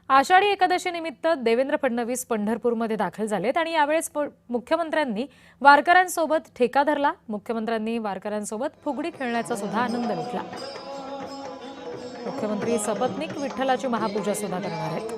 आषाढी एकादशी निमित्त देवेंद्र फडणवीस पंढरपूरमध्ये दाखल झालेत आणि यावेळेस मुख्यमंत्र्यांनी वारकऱ्यांसोबत ठेका धरला। मुख्यमंत्र्यांनी वारकऱ्यांसोबत फुगडी खेळण्याचा सुद्धा आनंद लुटला। मुख्यमंत्री सपत्नीक विठ्ठलाची महापूजा सुद्धा करणार आहेत।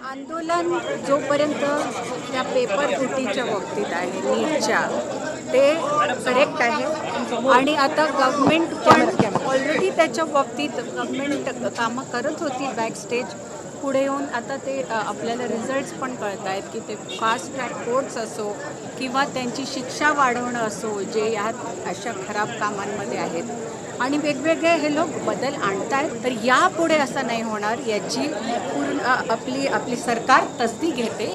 आंदोलन जोपर्यंत त्या पेपर फुटीच्या बाबतीत आहे नीटच्या ते करेक्ट आहे आणि आता गव्हर्नमेंट पण ऑलरेडी त्याच्या बाबतीत गव्हर्नमेंट कामं करत होती बॅक स्टेज। पुढे येऊन आता ते आपल्याला रिझल्ट्स पण कळत आहेत की ते फास्ट ट्रॅक कोर्ट्स असो किंवा त्यांची शिक्षा वाढवणं असो जे ह्यात अशा खराब कामांमध्ये आहेत आणि वेगवेगळे हे लोक बदल आणत आहेत। तर यापुढे असं नाही होणार याची पूर्ण आपली सरकार तसदी घेते।